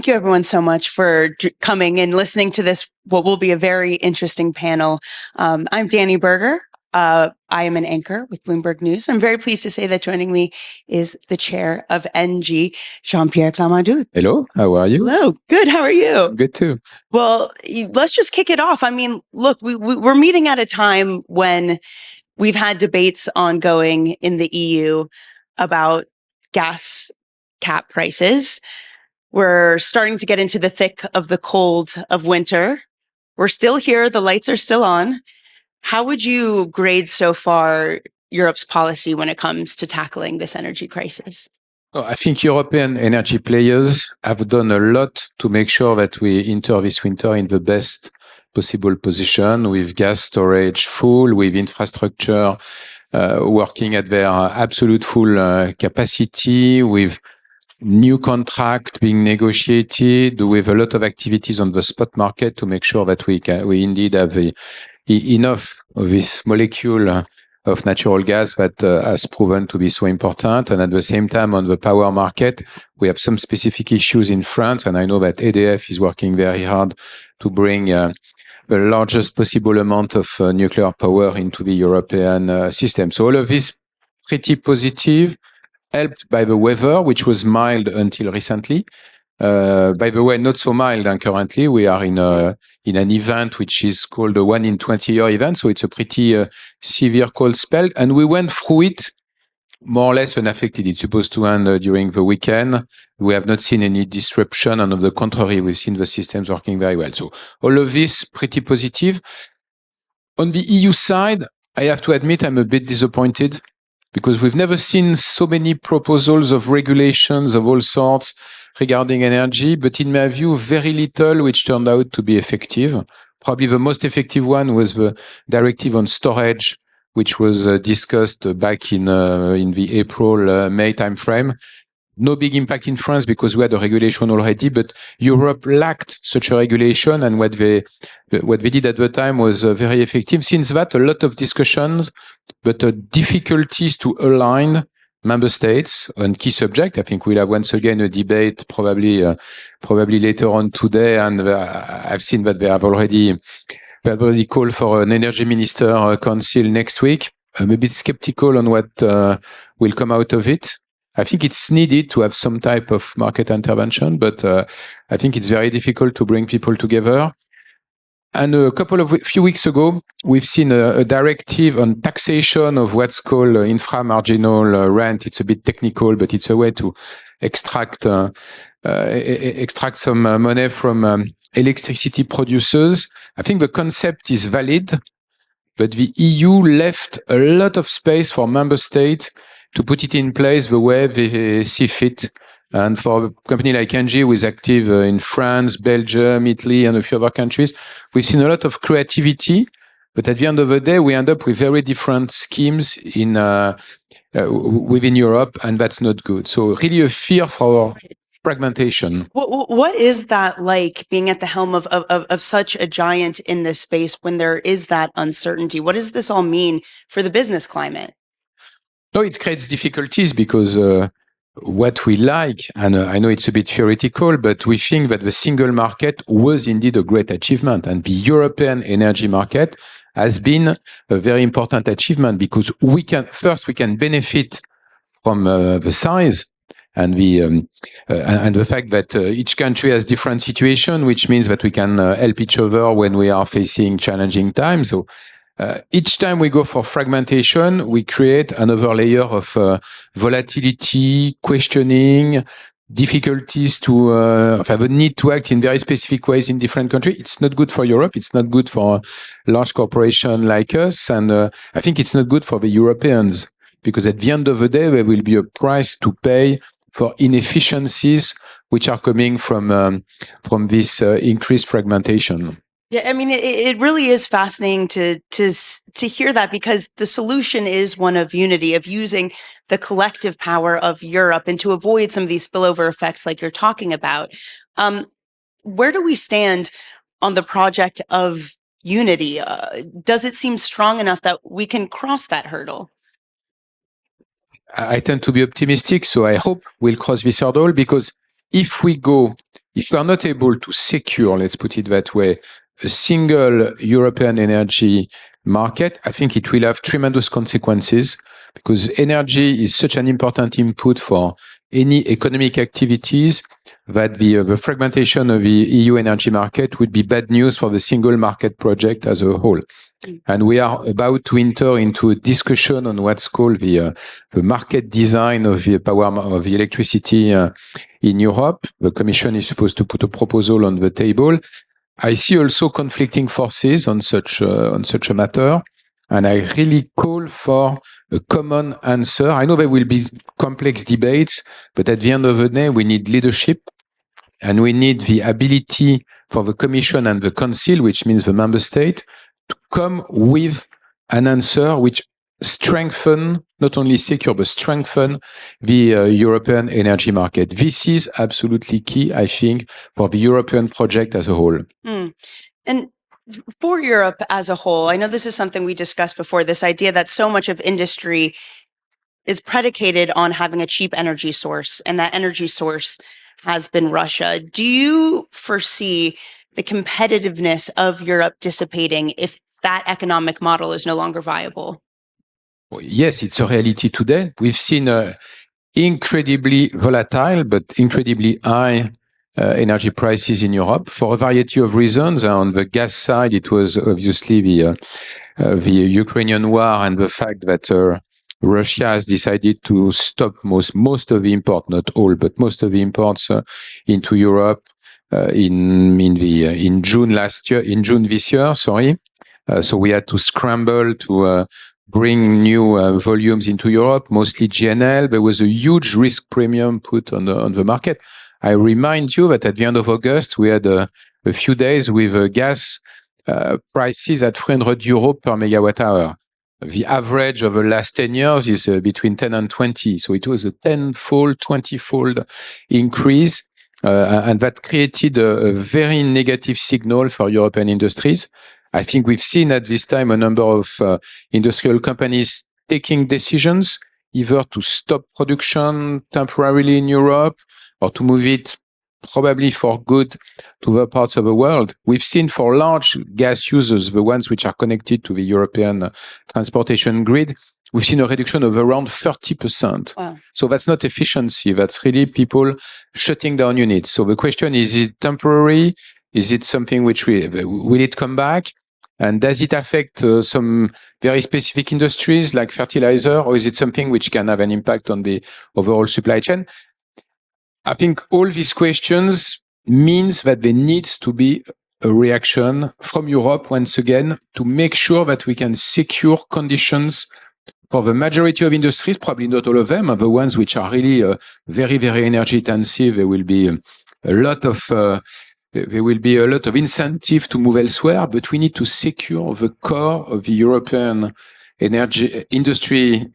Thank you, everyone, so much for coming and listening to this, what will be a very interesting panel. I'm Danny Berger. I am an anchor with Bloomberg News. I'm very pleased to say that joining me is the chair of NG, Jean-Pierre Clamadieu. Hello, how are you? Hello, good. How are you? Good too. Well, let's just kick it off. I mean, look, we're meeting at a time when we've had debates ongoing in the EU about gas cap prices. We're starting to get into the thick of the cold of winter. We're still here. The lights are still on. How would you grade so far Europe's policy when it comes to tackling this energy crisis? I think European energy players have done a lot to make sure that we enter this winter in the best possible position, with gas storage full, with infrastructure working at their absolute full capacity, with new contract being negotiated, with a lot of activities on the spot market to make sure that we indeed have enough of this molecule of natural gas that has proven to be so important. And at the same time, on the power market, we have some specific issues in France. And I know that EDF is working very hard to bring the largest possible amount of nuclear power into the European system. So all of this pretty positive, helped by the weather, which was mild until recently. By the way, not so mild, and currently we are in an event which is called a 1 in 20-year event, so it's a pretty severe cold spell, and we went through it more or less unaffected. It's supposed to end during the weekend. We have not seen any disruption, and on the contrary, we've seen the systems working very well. So all of this pretty positive. On the EU side, I have to admit I'm a bit disappointed, because we've never seen so many proposals of regulations of all sorts regarding energy, but in my view, very little which turned out to be effective. Probably the most effective one was the directive on storage, which was discussed back in the April-May timeframe. No big impact in France because we had a regulation already, but Europe lacked such a regulation, and what they did at the time was very effective. Since that, a lot of discussions, but difficulties to align member states on key subject. I think we'll have once again a debate probably later on today, and I've seen that they have already called for an energy minister council next week. I'm a bit skeptical on what will come out of it. I think it's needed to have some type of market intervention, but I think it's very difficult to bring people together. And few weeks ago, we've seen a directive on taxation of what's called inframarginal rent. It's a bit technical, but it's a way to extract some money from electricity producers. I think the concept is valid, but the EU left a lot of space for member states to put it in place the way they see fit. And for a company like ENGIE, who is active in France, Belgium, Italy, and a few other countries, we've seen a lot of creativity. But at the end of the day, we end up with very different schemes within Europe, and that's not good. So really a fear for fragmentation. What is that like, being at the helm of such a giant in this space when there is that uncertainty? What does this all mean for the business climate? No, it creates difficulties because what we like, and I know it's a bit theoretical, but we think that the single market was indeed a great achievement. And the European energy market has been a very important achievement because we can benefit from the size and the fact that each country has different situation, which means that we can help each other when we are facing challenging times. So each time we go for fragmentation, we create another layer of volatility, questioning, difficulties to have a need to act in very specific ways in different countries. It's not good for Europe. It's not good for large corporations like us. And I think it's not good for the Europeans, because at the end of the day, there will be a price to pay for inefficiencies which are coming from this increased fragmentation. Yeah, I mean, it really is fascinating to hear that, because the solution is one of unity, of using the collective power of Europe and to avoid some of these spillover effects like you're talking about. Where do we stand on the project of unity? Does it seem strong enough that we can cross that hurdle? I tend to be optimistic, so I hope we'll cross this hurdle, because if we go if we are not able to secure, let's put it that way, a single European energy market, I think it will have tremendous consequences because energy is such an important input for any economic activities that the fragmentation of the EU energy market would be bad news for the single market project as a whole. And we are about to enter into a discussion on what's called the market design of the power of the electricity in Europe. The Commission is supposed to put a proposal on the table. I see also conflicting forces on such a matter, and I really call for a common answer. I know there will be complex debates, but at the end of the day, we need leadership, and we need the ability for the Commission and the Council, which means the member state, to come with an answer which strengthen, not only secure, but strengthen the European energy market. This is absolutely key, I think, for the European project as a whole. And for Europe as a whole, I know this is something we discussed before, this idea that so much of industry is predicated on having a cheap energy source, and that energy source has been Russia. Do you foresee the competitiveness of Europe dissipating if that economic model is no longer viable? Well, yes, it's a reality today. We've seen incredibly volatile but incredibly high energy prices in Europe for a variety of reasons. On the gas side, it was obviously the Ukrainian war and the fact that Russia has decided to stop most of the import, not all, but most of the imports into Europe in June this year. So we had to scramble to bring new volumes into Europe, mostly GNL. There was a huge risk premium put on the market. I remind you that at the end of August, we had a few days with gas prices at 300 euro per megawatt hour. The average of the last 10 years is between 10 and 20. So it was a 10-fold, 20-fold increase. And that created a very negative signal for European industries. I think we've seen at this time a number of industrial companies taking decisions either to stop production temporarily in Europe or to move it probably for good to other parts of the world. We've seen for large gas users, the ones which are connected to the European transportation grid, we've seen a reduction of around 30%. Wow. So that's not efficiency. That's really people shutting down units. So the question is it temporary? Is it something which will it come back? And does it affect some very specific industries like fertilizer, or is it something which can have an impact on the overall supply chain? I think all these questions means that there needs to be a reaction from Europe once again to make sure that we can secure conditions for the majority of industries, probably not all of them, the ones which are really very, very energy intensive. There will be a lot of incentive to move elsewhere, but we need to secure the core of the European energy industry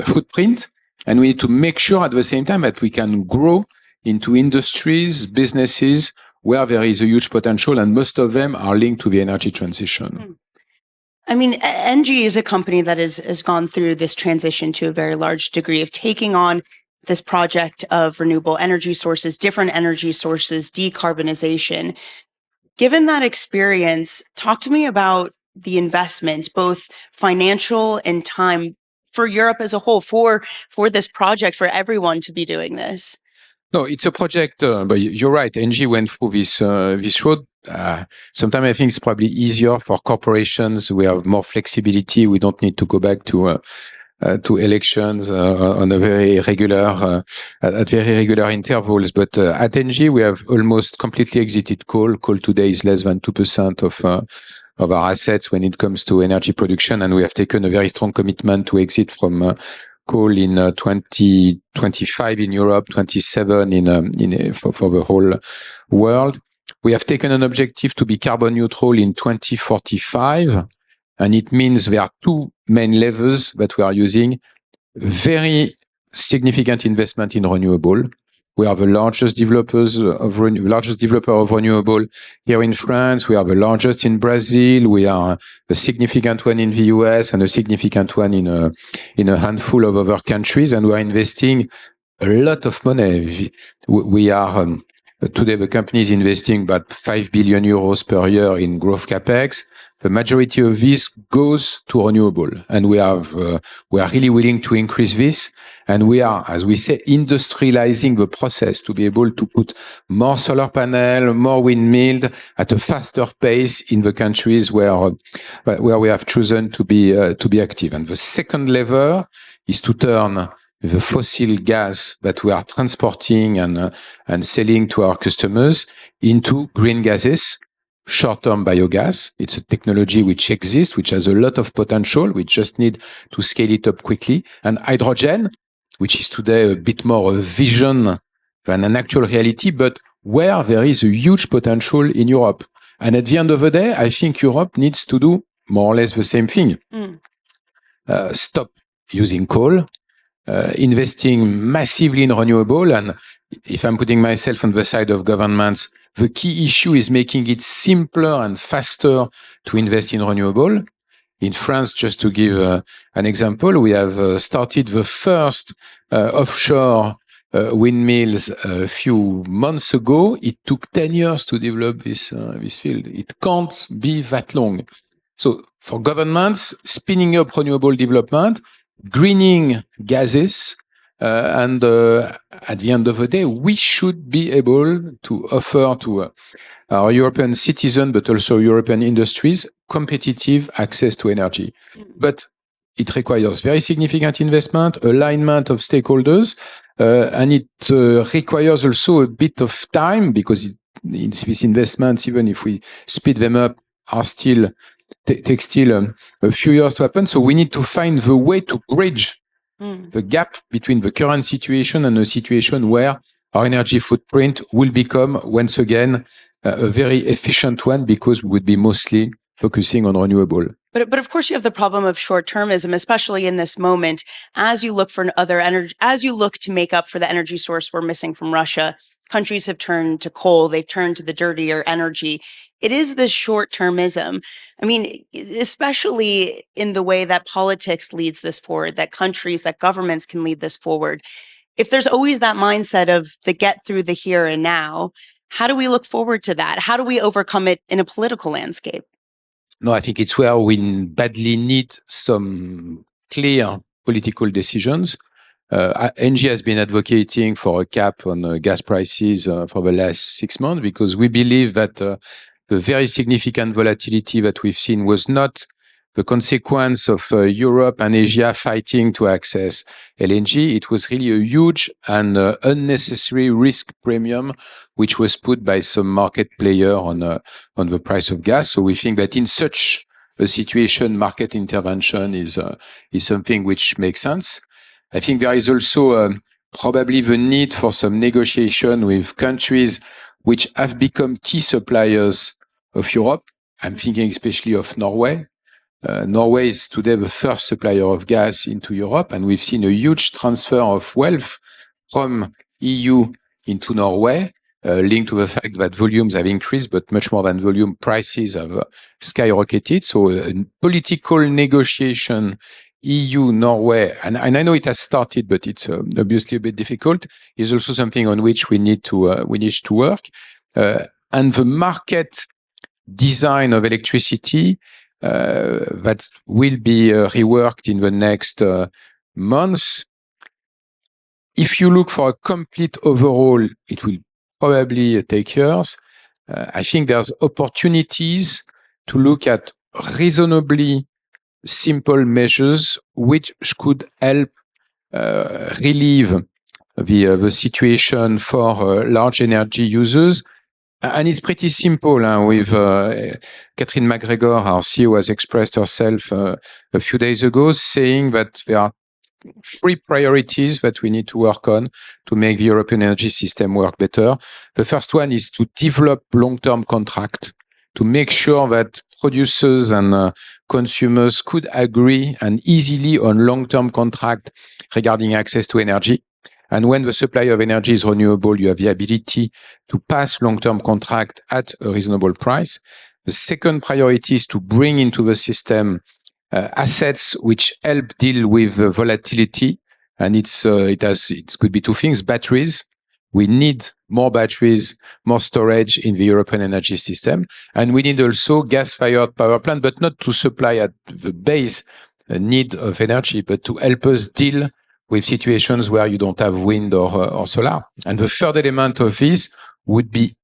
footprint. And we need to make sure at the same time that we can grow into industries, businesses where there is a huge potential, and most of them are linked to the energy transition. I mean, ENGIE is a company that has gone through this transition to a very large degree of taking on this project of renewable energy sources, different energy sources, decarbonization. Given that experience, talk to me about the investment, both financial and time, for Europe as a whole, for this project, for everyone to be doing this. No, it's a project, but you're right. ENGIE went through this road. Sometimes I think it's probably easier for corporations. We have more flexibility. We don't need to go back to elections on a very regular, at very regular intervals. But at ENGIE, we have almost completely exited coal. Coal today is less than 2% of our assets when it comes to energy production, and we have taken a very strong commitment to exit from coal in 2025 in Europe, 27 for the whole world. We have taken an objective to be carbon neutral in 2045, and it means there are two main levers that we are using. Very significant investment in renewable. We are the largest developer of renewable here in France. We are the largest in Brazil. We are a significant one in the US and a significant one in a handful of other countries. And we are investing a lot of money. We are Today, the company is investing about 5 billion euros per year in growth capex. The majority of this goes to renewable, and we are really willing to increase this. And we are, as we say, industrializing the process to be able to put more solar panel, more windmill at a faster pace in the countries where we have chosen to be active. And the second lever is to turn the fossil gas that we are transporting and selling to our customers into green gases. Short-term biogas. It's a technology which exists, which has a lot of potential. We just need to scale it up quickly. And hydrogen, which is today a bit more a vision than an actual reality, but where there is a huge potential in Europe. And at the end of the day, I think Europe needs to do more or less the same thing. Stop using coal, investing massively in renewable. And if I'm putting myself on the side of governments, the key issue is making it simpler and faster to invest in renewable. In France, just to give an example, we have started the first offshore windmills a few months ago. It took 10 years to develop this field. It can't be that long. So for governments, spinning up renewable development, greening gases, and at the end of the day, we should be able to offer to our European citizens, but also European industries, competitive access to energy. But it requires very significant investment, alignment of stakeholders, and it requires also a bit of time because these investments, even if we speed them up, are still take still a few years to happen. So we need to find the way to bridge the gap between the current situation and a situation where our energy footprint will become, once again, a very efficient one because we would be mostly focusing on renewable. But of course you have the problem of short-termism, especially in this moment, as you look for other energy, as you look to make up for the energy source we're missing from Russia. Countries have turned to coal, they've turned to the dirtier energy. It is this short-termism. I mean, especially in the way that politics leads this forward, that countries, that governments can lead this forward. If there's always that mindset of the get through the here and now, how do we look forward to that? How do we overcome it in a political landscape? No, I think it's where we badly need some clear political decisions. ENGIE has been advocating for a cap on gas prices for the last 6 months because we believe that the very significant volatility that we've seen was not the consequence of Europe and Asia fighting to access LNG. It was really a huge and unnecessary risk premium which was put by some market player on the price of gas. So we think that in such a situation, market intervention is something which makes sense. I think there is also probably the need for some negotiation with countries which have become key suppliers of Europe. I'm thinking especially of Norway. Norway is today the first supplier of gas into Europe, and we've seen a huge transfer of wealth from EU into Norway, linked to the fact that volumes have increased, but much more than volume, prices have skyrocketed. So political negotiation, EU, Norway, and I know it has started, but it's obviously a bit difficult, is also something on which we need to work. And the market design of electricity that will be reworked in the next months. If you look for a complete overhaul, it will probably take years. I think there's opportunities to look at reasonably simple measures which could help relieve the situation for large energy users. And it's pretty simple. With Catherine McGregor, our CEO, has expressed herself a few days ago, saying that there are 3 priorities that we need to work on to make the European energy system work better. The first one is to develop long-term contract, to make sure that producers and consumers could agree and easily on long-term contract regarding access to energy. And when the supply of energy is renewable, you have the ability to pass long-term contract at a reasonable price. The second priority is to bring into the system assets which help deal with volatility. And it could be 2 things: batteries, we need more batteries, more storage in the European energy system. And we need also gas-fired power plant, but not to supply at the base need of energy, but to help us deal with situations where you don't have wind or solar. And the third element of this would be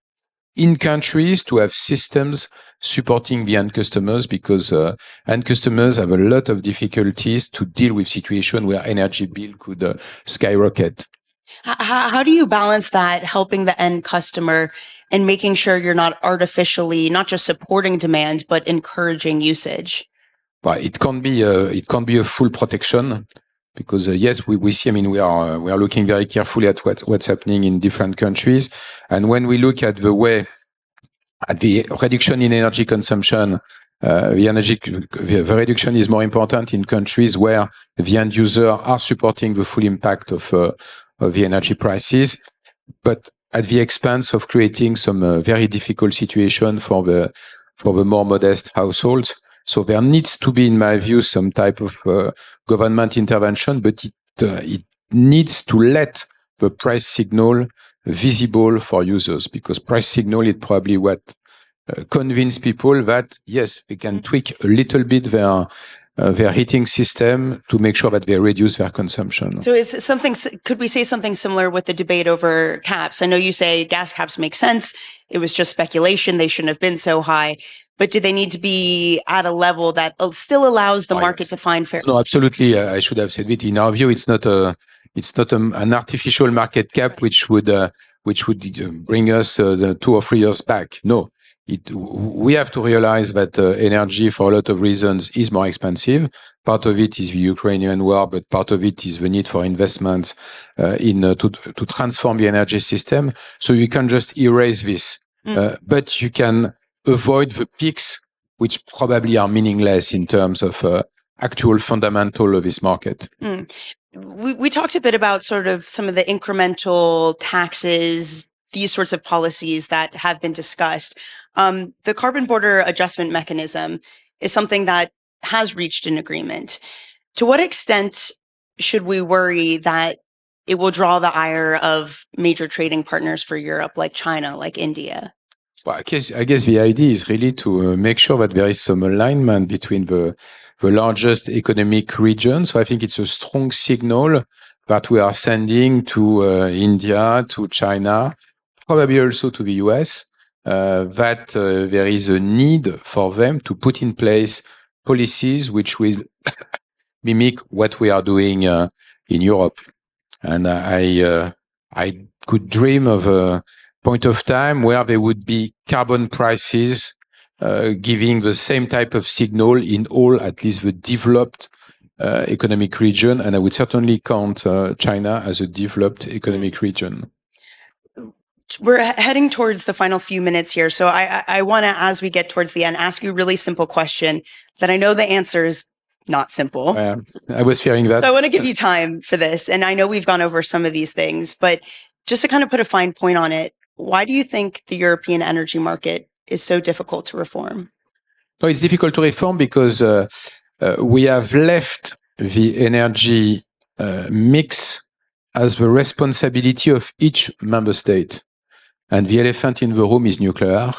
in countries to have systems supporting the end customers, because end customers have a lot of difficulties to deal with situations where energy bill could skyrocket. How do you balance that, helping the end customer and making sure you're not artificially not just supporting demand but encouraging usage? Well, it can't be a full protection, because yes, we see. I mean, we are looking very carefully at what's happening in different countries, and when we look at the reduction in energy consumption, the reduction is more important in countries where the end user are supporting the full impact of the energy prices, but at the expense of creating some very difficult situation for the more modest households. So there needs to be, in my view, some type of government intervention, but it needs to let the price signal visible for users, because price signal is probably what convince people that yes, they can tweak a little bit their heating system to make sure that they reduce their consumption. So could we say something similar with the debate over caps? I know you say gas caps make sense. It was just speculation. They shouldn't have been so high. But do they need to be at a level that still allows the market to find fair? No, absolutely. I should have said it. In our view, it's not an artificial market cap which would bring us the 2 or 3 years back. No. We have to realize that energy, for a lot of reasons, is more expensive. Part of it is the Ukrainian war, but part of it is the need for investments to transform the energy system. So you can just erase this, but you can avoid the peaks, which probably are meaningless in terms of actual fundamental of this market. We talked a bit about sort of some of the incremental taxes, these sorts of policies that have been discussed. The carbon border adjustment mechanism is something that has reached an agreement. To what extent should we worry that it will draw the ire of major trading partners for Europe, like China, like India? Well, I guess the idea is really to make sure that there is some alignment between the largest economic regions. So I think it's a strong signal that we are sending to India, to China, probably also to the US, that there is a need for them to put in place policies which will mimic what we are doing in Europe. And I could dream of a point of time where there would be carbon prices giving the same type of signal in all, at least the developed economic region. And I would certainly count China as a developed economic region. We're heading towards the final few minutes here. So I want to, as we get towards the end, ask you a really simple question that I know the answer is not simple. I was fearing that. So I want to give you time for this. And I know we've gone over some of these things, but just to kind of put a fine point on it, why do you think the European energy market is so difficult to reform? No, it's difficult to reform because we have left the energy mix as the responsibility of each member state. And the elephant in the room is nuclear.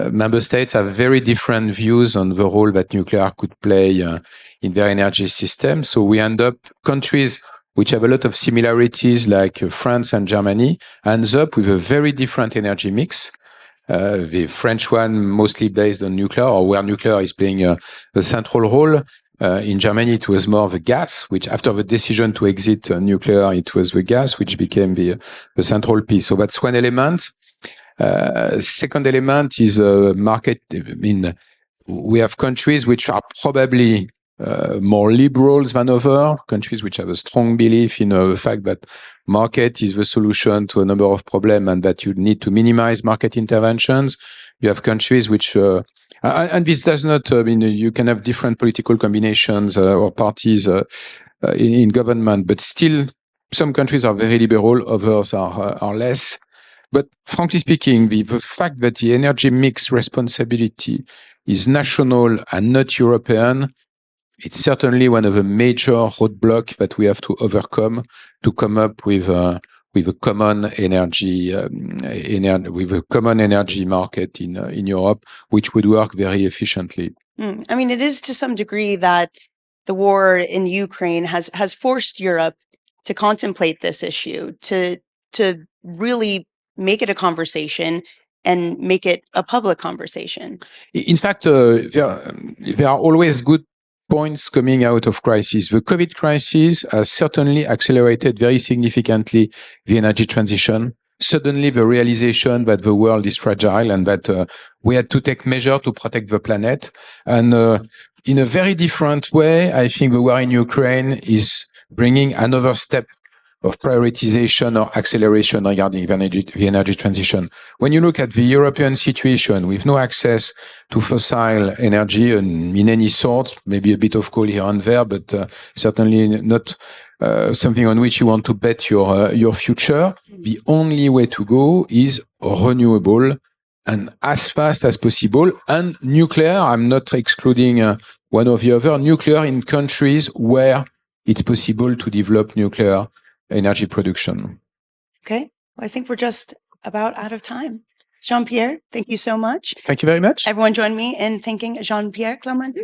Member states have very different views on the role that nuclear could play in their energy system. So we end up, countries which have a lot of similarities like France and Germany, ends up with a very different energy mix. The French one mostly based on nuclear, or where nuclear is playing a central role. In Germany, it was more the gas, which after the decision to exit nuclear, it was the gas, which became the central piece. So that's one element. Second element is market. I mean, we have countries which are probably more liberals than other countries which have a strong belief in the fact that market is the solution to a number of problems and that you need to minimize market interventions. You have countries which, and this does not mean you can have different political combinations or parties in government, but still some countries are very liberal, others are less. But frankly speaking, the fact that the energy mix responsibility is national and not European, it's certainly one of the major roadblocks that we have to overcome to come up with with a common energy market in Europe, which would work very efficiently. I mean, it is to some degree that the war in Ukraine has forced Europe to contemplate this issue, to really make it a conversation and make it a public conversation. In fact, there are always good points coming out of crisis. The COVID crisis has certainly accelerated very significantly the energy transition. Suddenly, the realization that the world is fragile and that we had to take measures to protect the planet. And in a very different way, I think the war in Ukraine is bringing another step of prioritization or acceleration regarding the energy transition. When you look at the European situation with no access to fossil energy in any sort, maybe a bit of coal here and there, but certainly not something on which you want to bet your future, the only way to go is renewable and as fast as possible. And nuclear, I'm not excluding one or the other, nuclear in countries where it's possible to develop nuclear energy production. Okay. Well, I think we're just about out of time. Jean-Pierre, thank you so much. Thank you very much. Everyone join me in thanking Jean-Pierre Clermont.